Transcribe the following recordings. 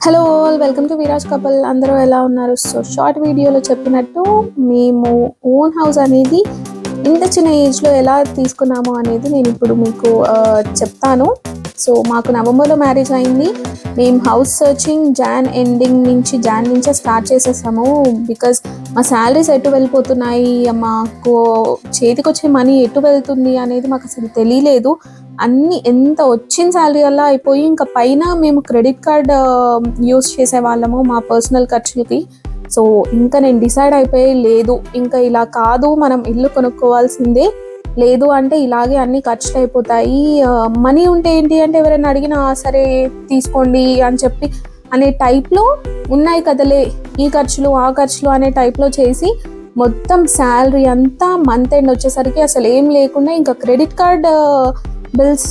Hello all, welcome to Viraj couple. అందరూ ఎలా ఉన్నారు? సో షార్ట్ వీడియోలో చెప్పినట్టు మేము ఓన్ హౌస్ అనేది ఇంత చిన్న ఏజ్లో ఎలా తీసుకున్నాము అనేది నేను ఇప్పుడు మీకు చెప్తాను. సో మాకు నవంబర్లో మ్యారేజ్ అయింది. మేము హౌస్ సర్చింగ్ జాన్ నుంచే స్టార్ట్ చేసేసాము. బికాజ్ మా శాలరీస్ ఎటు వెళ్ళిపోతున్నాయి, మాకు చేతికి వచ్చే మనీ ఎటు వెళ్తుంది అనేది మాకు అసలు తెలియలేదు. అన్ని ఎంత వచ్చిన శాలరీ అలా అయిపోయి ఇంకా పైన మేము క్రెడిట్ కార్డ్ యూస్ చేసేవాళ్ళము మా పర్సనల్ ఖర్చులకి. సో ఇంకా నేను డిసైడ్ అయిపోయి, లేదు ఇంకా ఇలా కాదు, మనం ఇల్లు కొనుక్కోవాల్సిందే, లేదు అంటే ఇలాగే అన్ని ఖర్చులు అయిపోతాయి. మనీ ఉంటే ఏంటి అంటే ఎవరైనా అడిగినా సరే తీసుకోండి అని చెప్పి అనే టైప్లో ఉన్నాయి కదలే ఈ ఖర్చులు ఆ ఖర్చులు అనే టైప్లో చేసి మొత్తం శాలరీ అంతా మంత్ ఎండ్ వచ్చేసరికి అసలు ఏం లేకుండా ఇంకా క్రెడిట్ కార్డ్ బిల్స్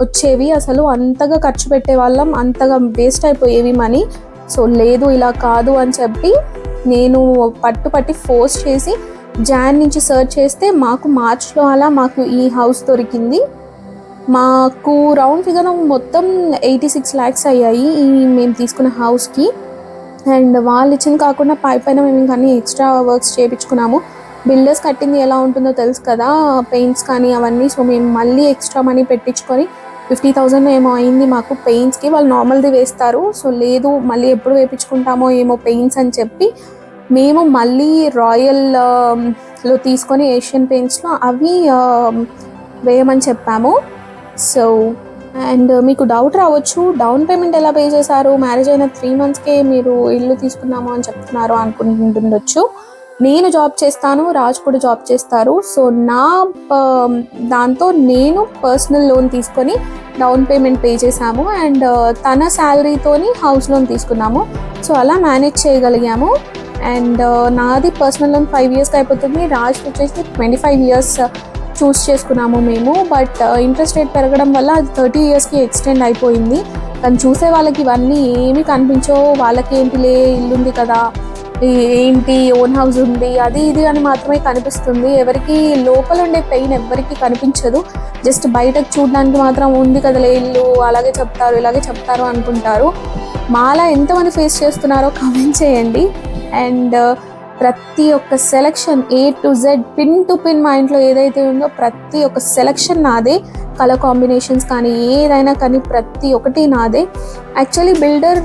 వచ్చేవి. అసలు అంతగా ఖర్చు పెట్టే వాళ్ళం, అంతగా వేస్ట్ అయిపోయేవి మనీ. సో లేదు ఇలా కాదు అని చెప్పి నేను పట్టి ఫోర్స్ చేసి జాన్ నుంచి సర్చ్ చేస్తే మాకు మార్చ్లో అలా మాకు ఈ హౌస్ దొరికింది. మాకు రౌండ్ ఫిగర్ మొత్తం 86 lakhs అయ్యాయి ఈ మేము తీసుకున్న హౌస్కి. అండ్ వాళ్ళు ఇచ్చింది కాకుండా పైన మేము ఇంకా అన్ని ఎక్స్ట్రా వర్క్స్ చేయించుకున్నాము. బిల్డర్స్ కట్టింది ఎలా ఉంటుందో తెలుసు కదా, పెయింట్స్ కానీ అవన్నీ. సో మేము మళ్ళీ ఎక్స్ట్రా మనీ పెట్టించుకొని 50,000 ఏమో అయింది మాకు పెయింట్స్కి. వాళ్ళు నార్మల్ది వేస్తారు. సో లేదు మళ్ళీ ఎప్పుడు వేయించుకుంటామో ఏమో పెయింట్స్ అని చెప్పి మేము మళ్ళీ రాయల్లో తీసుకొని ఏషియన్ పెయింట్స్లో అవి వేయమని చెప్పాము. సో అండ్ మీకు డౌట్ రావచ్చు, డౌన్ పేమెంట్ ఎలా పే చేశారు, మ్యారేజ్ అయిన 3 monthsకే మీరు ఇల్లు తీసుకున్నాము అని చెప్తున్నారు అనుకుంటుండొచ్చు. నేను జాబ్ చేస్తాను, రాజ్ కూడా జాబ్ చేస్తారు. సో నా దాంతో నేను పర్సనల్ లోన్ తీసుకొని డౌన్ పేమెంట్ పే చేసాము. అండ్ తన శాలరీతోని హౌస్ లోన్ తీసుకున్నాము. సో అలా మేనేజ్ చేయగలిగాము. అండ్ నాది పర్సనల్ లోన్ 5 yearsకి అయిపోతుంది. రాజ్ వచ్చేసి 25 years చూస్ చేసుకున్నాము మేము. బట్ ఇంట్రెస్ట్ రేట్ పెరగడం వల్ల అది 30 yearsకి ఎక్స్టెండ్ అయిపోయింది. కానీ చూసే వాళ్ళకి ఇవన్నీ ఏమీ కనిపించవు. వాళ్ళకి ఏంటిలే ఇల్లుంది కదా, ఏంటి ఓన్ హౌస్ ఉంది, అది ఇది అని మాత్రమే కనిపిస్తుంది. ఎవరికి లోపల ఉండే పెయిన్ ఎవరికి కనిపించదు. జస్ట్ బయటకు చూడడానికి మాత్రం ఉంది కదలే ఇల్లు, అలాగే చెప్తారు ఇలాగే చెప్తారు అనుకుంటారు. మాలా ఎంతమంది ఫేస్ చేస్తున్నారో కామెంట్ చేయండి. అండ్ ప్రతి ఒక్క selection A to Z pin to pin మా ఇంట్లో ఏదైతే ఉందో ప్రతి ఒక్క సెలెక్షన్ నాదే. కలర్ కాంబినేషన్స్ కానీ ఏదైనా కానీ ప్రతి ఒక్కటి నాదే. యాక్చువల్లీ బిల్డర్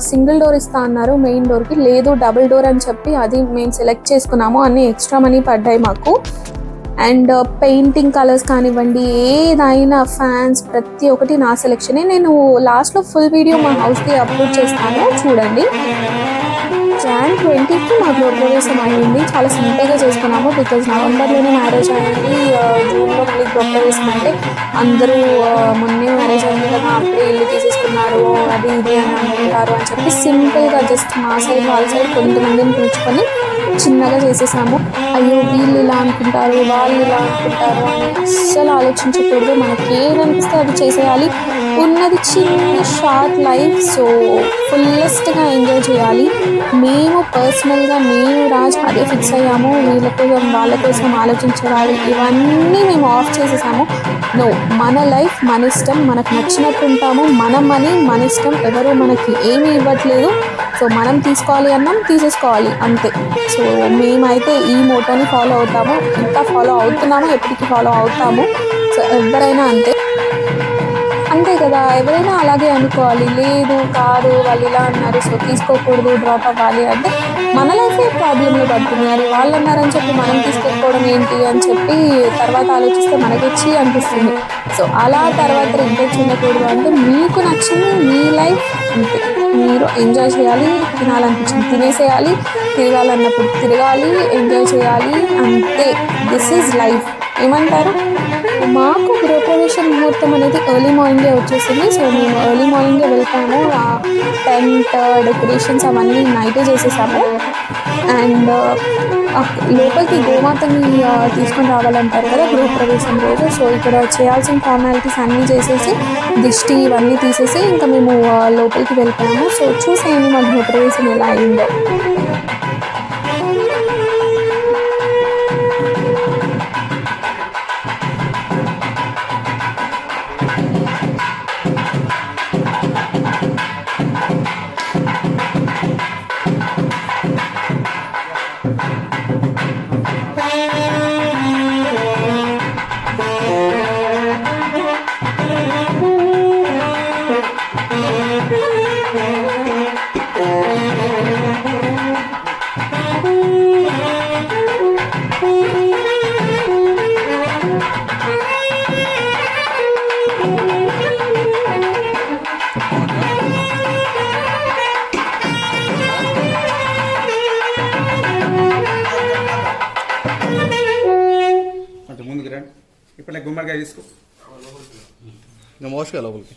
సింగిల్ డోర్ ఇస్తా అన్నారు మెయిన్ డోర్కి, లేదు డబుల్ డోర్ అని చెప్పి అది మేము సెలెక్ట్ చేసుకున్నాము. అన్నీ ఎక్స్ట్రా మనీ పడ్డాయి మాకు. అండ్ పెయింటింగ్ కలర్స్ కానివ్వండి, ఏదైనా ఫ్యాన్స్ ప్రతి ఒక్కటి నా సెలెక్షనే. నేను లాస్ట్లో ఫుల్ వీడియో మా హౌస్కి అప్లోడ్ చేస్తాను, చూడండి. Jan 20కి మా గృహప్రవేశం అయింది. చాలా సింపుల్గా చేసుకున్నాము. బికాజ్ నవంబర్లోనే మ్యారేజ్ అయింది, జూన్లో మళ్ళీ గృహప్రవేశం అంటే అందరూ మొన్నే మ్యారేజ్ అయింది కదా అప్పుడే ఇల్లు తీసేసుకున్నారు అది ఇది అని అనుకుంటారు అని చెప్పి సింపుల్గా జస్ట్ మా సైడ్ వాళ్ళ సైడ్ కొంతమందిని పిలుచుకొని చిన్నగా చేసేసాము. అయ్యో వీళ్ళు ఇలా అనుకుంటారు వాళ్ళు ఇలా అనుకుంటారు అని అస్సలు ఆలోచించకూడదు. మనకి ఏదనిపిస్తే అది చేసేయాలి. ఉన్నది చిన్న షార్ట్ లైఫ్, సో ఫుల్లెస్ట్గా ఎంజాయ్ చేయాలి. మేము పర్సనల్గా నేను రాజ్ అదే ఫిక్స్ అయ్యాము. వీళ్ళ కోసం వాళ్ళ కోసం ఆలోచించేవాళ్ళు ఇవన్నీ మేము ఆఫ్ చేసేసాము. నో, మన లైఫ్ మన ఇష్టం, మనకు నచ్చినట్టు ఉంటాము. మన మనీ మన ఇష్టం, ఎవరు మనకి ఏమీ ఇవ్వట్లేదు. సో మనం తీసుకోవాలి అన్నాం, తీసేసుకోవాలి అంతే. సో మేమైతే ఈ మోటోని ఫాలో అవుతాము, ఇంకా ఫాలో అవుతున్నాము, ఎప్పటికీ ఫాలో అవుతాము. సో ఎవరైనా అంతే కదా, ఎవరైనా అలాగే అనుకోవాలి. లేదు కాదు వాళ్ళు ఇలా అన్నారు సో తీసుకోకూడదు, డ్రాప్ అవ్వాలి అంటే మన లైఫే ప్రాబ్లంలో పడుతుంది. అది వాళ్ళు అన్నారని చెప్పి మనం తీసుకోకపోవడం ఏంటి అని చెప్పి తర్వాత ఆలోచిస్తే మనకిచ్చి అనిపిస్తుంది. సో అలా తర్వాత రిగ్రెట్ ఉండకూడదు. అంటే మీకు నచ్చింది మీ లైఫ్, అంతే. మీరు ఎంజాయ్ చేయాలి, తినాలనిపించింది తినేసేయాలి, తిరగాలన్నప్పుడు తిరగాలి, ఎంజాయ్ చేయాలి, అంతే. This is life. ఏమంటారు? మాకు గృహప్రవేశ ముహూర్తం అనేది ఎర్లీ మార్నింగే వచ్చేసింది. సో మేము ఎర్లీ మార్నింగే వెళ్తాము. టెంట్ డెకరేషన్స్ అవన్నీ నైటే చేసేసాము. అండ్ లోపలికి గోమాతని తీసుకొని రావాలంటారు కదా గృహప్రవేశం రోజు. సో ఇక్కడ చేయాల్సిన ఫార్మాలిటీస్ అన్నీ చేసేసి దిష్టి ఇవన్నీ తీసేసి ఇంకా మేము లోపలికి వెళ్ళిపోయాము. సో చూసేయండి మా గృహప్రవేశం ఎలా అయిందో. గుమ్మడికాయ తీసుకో. మోసుకెళ్ళ లోపలికి.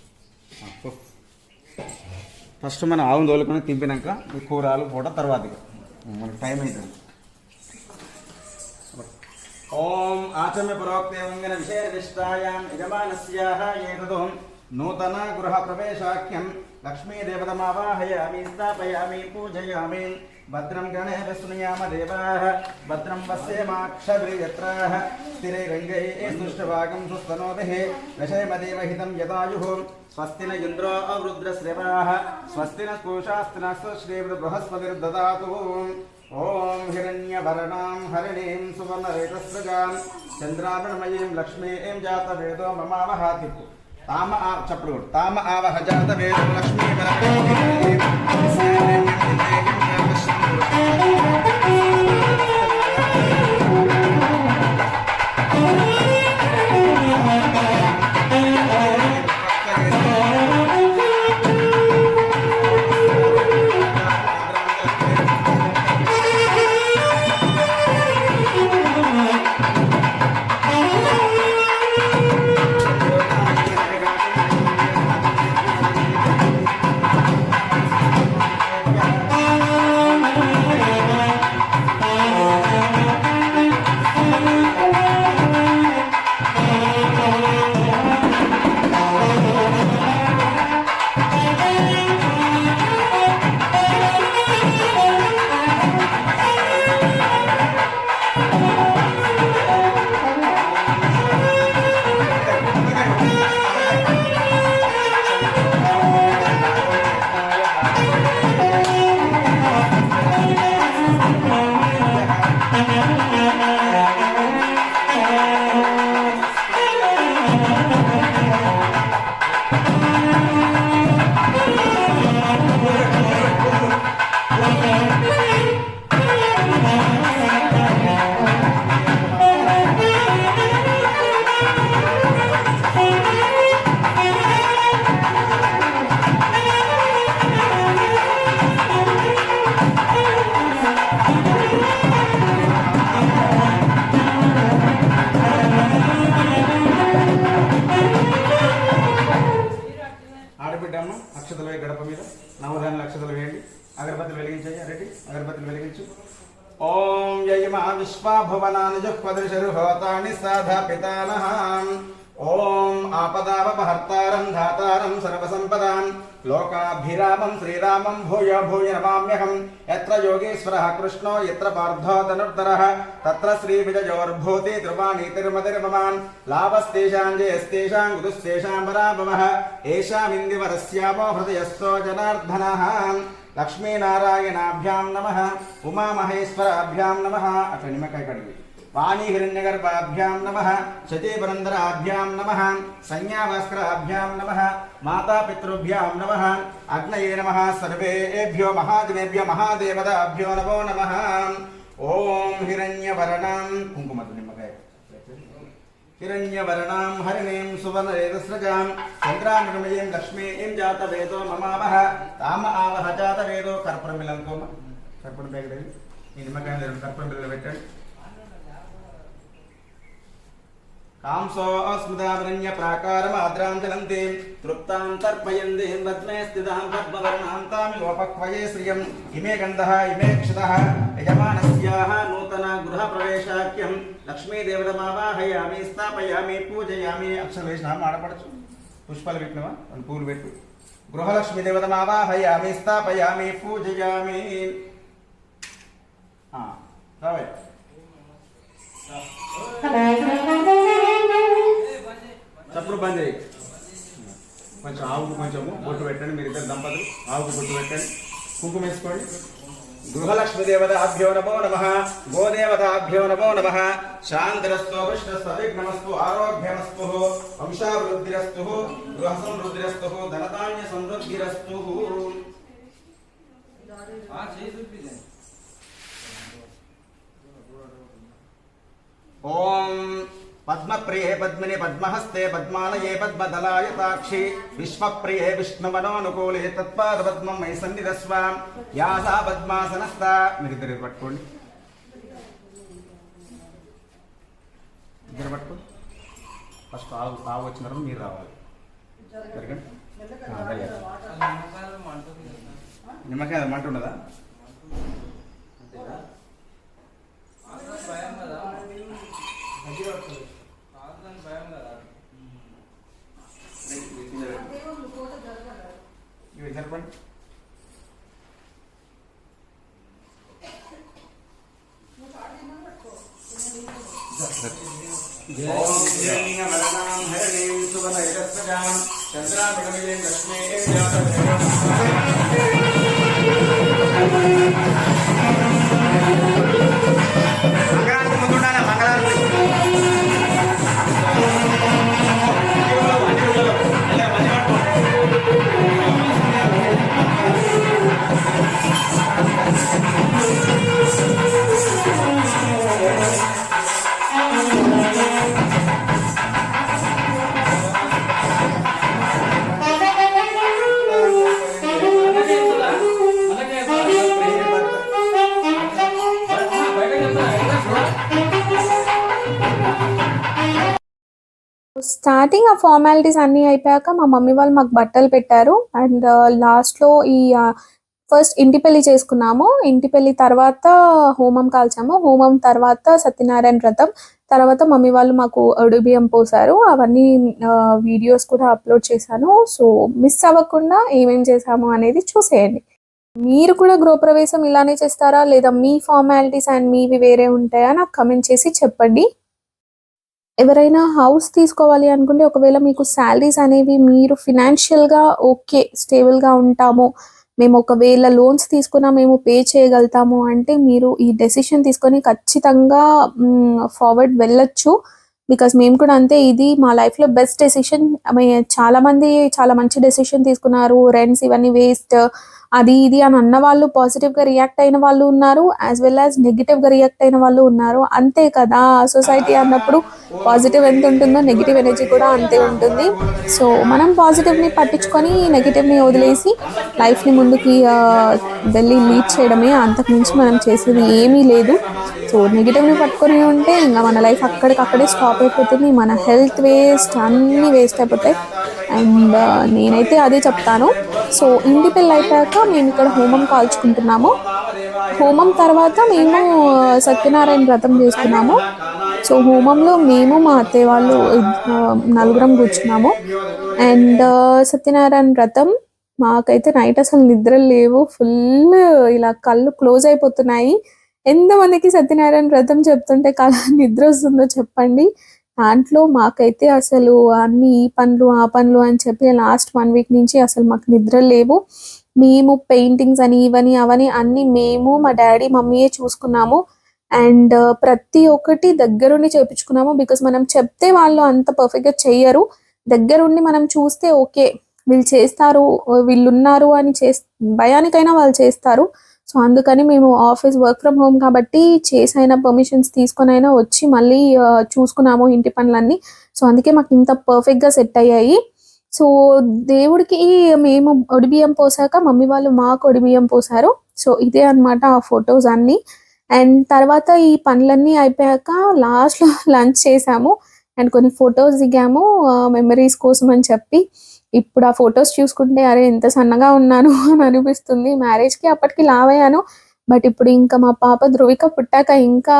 ఫస్ట్ మనం ఆవును తోలుకొని తింపినాక ఈ కూరలు పూట తర్వాత మనకు టైం అవుతుంది. ఓం ఆచమ్య ప్రోక్తే వంగన విషయ నిష్టాయాం యజమానస్యాః ఏతదోం నూతన గృహ ప్రవేశాఖ్యం లక్ష్మీ దేవతమావాహయామి స్థాపయామి పూజయామి. భద్రం గణేభ్య శృణుయామ దేవాః భద్రం పశ్యేమాక్షభిర్యత్రాః స్థిరైరంగైః సుష్ఠువాగం సుస్తనోభిః దశైమదేవహితం యదాయుః. స్వస్తి న ఇంద్రో వృద్రశ్రవాః స్వస్తి న పూషాస్తినస్తు శ్రీబృహస్పతిర్దదాతు. ఓం హిరణ్యవర్ణాం హరిణీం సువర్ణరేతస్రజాం చంద్రాభరణమయీం లక్ష్మీం జాతవేదో మమావహాతి. తామ చప్పుడు తామ ఆవహ జాతవేదో లక్ష్మీ అక్షతలు గడప మీద నవధాన్యాల అక్షతలు వేయండి. అగరబత్తులు వెలిగించాయి. రెడ్డి అగరబత్తులు వెలిగించు. ఓం యయమా విశ్వాభువనాని జుఃపదృశరుహోతాని సాధాపితానహాం. ఓం ఆపదావపహర్తారం ధాతారం సర్వసంపదాం లోకాభిరామం శ్రీరామం భూయ భూయ నమామ్యహం. యత్ర యోగేశ్వరః కృష్ణో యత్ర పార్థో ధనుర్ధరః తత్ర శ్రీ విజయోర్భూతి ధ్రువాణి తిరుమతిర్మమాన్. లాభస్తేషాం జయస్తేషాం గురుస్తేషాం పరాభవః. ఏషామిందివరస్యామో హృదయస్థో జనార్దనః. లక్ష్మీనారాయణాభ్యాం నమః. ఉమామహేశ్వరాభ్యాం నమః. అట్లా నిమ్మకాయ కడిగి. వాణీ హిరణ్యగర్భాభ్యాం నమః. శచీపురంధరాభ్యాం నమః. సంజ్ఞాభాస్కరాభ్యాం నమః. మాతాపితృభ్యాం నమః. అగ్నయే నమః. సర్వేభ్యో మహాజనేభ్యో మహాదేవతాభ్యో నమో నమః. ఓం హిరణ్యవర్ణాం కుంకుమతో నిమ్మకాయ హిరణ్యవర్ణాం హరిణీం సువర్ణరేతస్రజాం చంద్రామృమయీం లక్ష్మీం జాతవేదో మమావహ. తామ ఆవహ జాతవేదో. కర్పూరం బిల్లంకోమ కర్పూరం ప్యాకెట్ ఈ నిమ్మకాయ కర్పూరం బిల్లలు పెట్టండి. కాంసో అస్మదావరణ్య ప్రాకారమాద్రాం చలంతే తృప్తాం తర్పయందే వద్మే స్థితాం పద్మవర్ణాం తామిలోపక్వయే శ్రియం. ఇమే గంధః ఇమే క్షతః యజమానస్యాః నూతన గృహ ప్రవేశాఖ్యం లక్ష్మీదేవతమావాహయామి స్థాపయామి పూజయామి. అక్షరం వేసినా ఆడపడచ్చు. పుష్పాలు పెట్టినవా అని పూలు పెట్టు. గృహలక్ష్మీ దేవతమావాహయామి స్థాపయామి పూజయామి. రావే చప్పుడు బంద్ చేయి. కొంచెం ఆవుకు కొంచెము బొట్టు పెట్టండి. మీరు ఇద్దరు దంపతులు ఆవుకు బొట్టు పెట్టండి. కుంకుమ వేసుకోండి. గృహలక్ష్మి దేవతాభ్యో నమో నమః. గోదేవతాభ్యో నమో నమః. శాంతిరస్తు విష్ణుస్తు విఘ్నమస్తు ఆరోగ్యమస్తు వంశాభివృద్ధిరస్తు గృహ సమృద్ధిరస్తు ధనధాన్య సమృద్ధిరస్తు. ఓం పద్మప్రియే పద్మిని పద్మహస్తే పద్మాలయే పద్మదలాయతాక్షి విశ్వప్రియే విష్ణుమనోనుకూలే తత్పాద పద్మం మై సన్నిధస్వ. యాసా పద్మాసనస్థ. మీరిద్దరు పట్టుకోండి. ఇద్దరు పట్టుకోండి. ఫస్ట్ ఆవు వచ్చిన తర్వాత మీరు రావాలి. సరిగ్గా నిమ్మకాయ మంట ఉండదా? ఇవి సరిపండి. మంగళానికి ముందు ఉండాలి. మంగళానికి స్టార్టింగ్ ఆ ఫార్మాలిటీస్ అన్నీ అయిపోయాక మా మమ్మీ వాళ్ళు మాకు బట్టలు పెట్టారు. అండ్ లాస్ట్లో ఈ ఫస్ట్ ఇంటి పెళ్లి చేసుకున్నాము. ఇంటి పెళ్లి తర్వాత హోమం కాల్చాము. హోమం తర్వాత సత్యనారాయణ వ్రతం తర్వాత మమ్మీ వాళ్ళు మాకు బియ్యం పోసారు. అవన్నీ వీడియోస్ కూడా అప్లోడ్ చేశాను. సో మిస్ అవ్వకుండా ఏమేం చేశాము అనేది చూసేయండి. మీరు కూడా గృహప్రవేశం ఇలానే చేస్తారా, లేదా మీ ఫార్మాలిటీస్ అండ్ మీవి వేరే ఉంటాయా? నాకు కమెంట్ చేసి చెప్పండి. ఎవరైనా హౌస్ తీసుకోవాలి అనుకుంటే, ఒకవేళ మీకు శాలరీస్ అనేవి మీరు ఫినాన్షియల్గా ఓకే స్టేబుల్గా ఉంటాము, మేము ఒకవేళ లోన్స్ తీసుకున్నా మేము పే చేయగలుగుతాము అంటే మీరు ఈ డెసిషన్ తీసుకొని ఖచ్చితంగా ఫార్వర్డ్ వెళ్ళొచ్చు. బికాస్ మేము కూడా అంతే, ఇది మా లైఫ్లో బెస్ట్ డెసిషన్. చాలామంది చాలా మంచి డెసిషన్ తీసుకున్నారు, రెంట్స్ ఇవన్నీ వేస్ట్ అది ఇది అని అన్న వాళ్ళు పాజిటివ్గా రియాక్ట్ అయిన వాళ్ళు ఉన్నారు, యాజ్ వెల్ యాజ్ నెగిటివ్గా రియాక్ట్ అయిన వాళ్ళు ఉన్నారు. అంతే కదా, సొసైటీ అన్నప్పుడు పాజిటివ్ ఎంత ఉంటుందో నెగిటివ్ ఎనర్జీ కూడా అంతే ఉంటుంది. సో మనం పాజిటివ్ని పట్టించుకొని నెగిటివ్ని వదిలేసి లైఫ్ని ముందుకి వెళ్ళి లీడ్ చేయడమే, అంతకుమించి మనం చేసేది ఏమీ లేదు. సో నెగిటివ్ని పట్టుకొని ఉంటే ఇంకా మన లైఫ్ అక్కడికక్కడే స్టాప్ అయిపోతుంది, మన హెల్త్ వేస్ట్, అన్నీ వేస్ట్ అయిపోతాయి. అండ్ నేనైతే అదే చెప్తాను. సో ఇంటి పెళ్ళి అయిపోయాక మేము ఇక్కడ హోమం కాల్చుకుంటున్నాము. హోమం తర్వాత మేము సత్యనారాయణ వ్రతం చేసుకున్నాము. సో హోమంలో మేము మా అత్తయ్య వాళ్ళు నలుగురం కూర్చున్నాము. అండ్ సత్యనారాయణ వ్రతం మాకైతే నైట్ అసలు నిద్రలు లేవు, ఫుల్ ఇలా కళ్ళు క్లోజ్ అయిపోతున్నాయి. ఎంతమందికి సత్యనారాయణ వ్రతం చెప్తుంటే నిద్ర వస్తుందో చెప్పండి. దాంట్లో మాకైతే అసలు అన్ని ఈ పనులు ఆ పనులు అని చెప్పి లాస్ట్ 1 వీక్ నుంచి అసలు మాకు నిద్ర లేవు. మేము పెయింటింగ్స్ అని ఇవని అవని అన్నీ మేము మా డాడీ మమ్మీయే చూసుకున్నాము. అండ్ ప్రతి ఒక్కటి దగ్గరుండి చేయించుకున్నాము. బికాస్ మనం చెప్తే వాళ్ళు అంత పర్ఫెక్ట్గా చెయ్యరు, దగ్గరుండి మనం చూస్తే ఓకే వీళ్ళు చేస్తారు, వీళ్ళు ఉన్నారు అని భయానికైనా వాళ్ళు చేస్తారు. సో అందుకని మేము ఆఫీస్ వర్క్ ఫ్రమ్ హోమ్ కాబట్టి చేసైనా పర్మిషన్స్ తీసుకొని అయినా వచ్చి మళ్ళీ చూసుకున్నాము ఇంటి పనులన్నీ. సో అందుకే మాకు ఇంత పర్ఫెక్ట్గా సెట్ అయ్యాయి. సో దేవుడికి మేము ఒడిబియ్యం పోసాక మమ్మీ వాళ్ళు మాకు ఒడిబియ్యం పోసారు. సో ఇదే అనమాట ఆ ఫొటోస్ అన్నీ. అండ్ తర్వాత ఈ పనులన్నీ అయిపోయాక లాస్ట్లో లంచ్ చేసాము అండ్ కొన్ని ఫొటోస్ దిగాము మెమరీస్ కోసం అని చెప్పి. ఇప్పుడు ఆ ఫొటోస్ చూసుకుంటే అరే ఎంత సన్నగా ఉన్నాను అని అనిపిస్తుంది. మ్యారేజ్కి అప్పటికి లావ్ అయ్యాను, బట్ ఇప్పుడు ఇంకా మా పాప ధృవిక పుట్టాక ఇంకా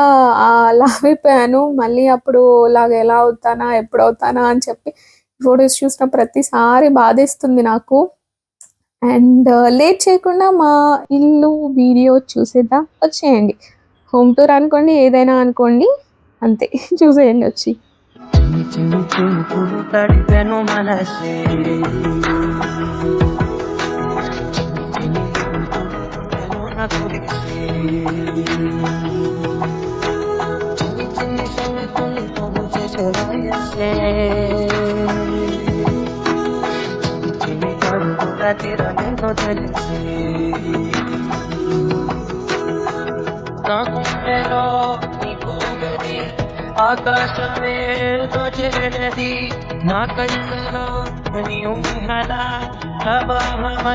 లావ్ అయిపోయాను. మళ్ళీ అప్పుడు లాగా ఎలా అవుతానా ఎప్పుడు అవుతానా అని చెప్పి ఫొటోస్ చూసిన ప్రతిసారి బాధేస్తుంది నాకు. అండ్ లేట్ చేయకుండా మా ఇల్లు వీడియో చూసేద్దాం, వచ్చేయండి. హోమ్ టూర్ అనుకోండి, ఏదైనా అనుకోండి, అంతే చూసేయండి వచ్చి. తడిపెను మనసే ఆకాశమే దోచినది నా కళ్ళలో నీ ఊహల ప్రభావమైపోతున్నది.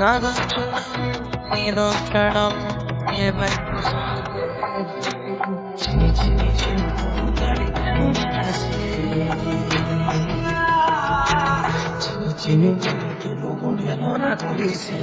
నా దక్షిణం నీ దక్షిణం ఏ వైపు మనసే చిన్ని చిన్ని గుండెలో నా కురిసే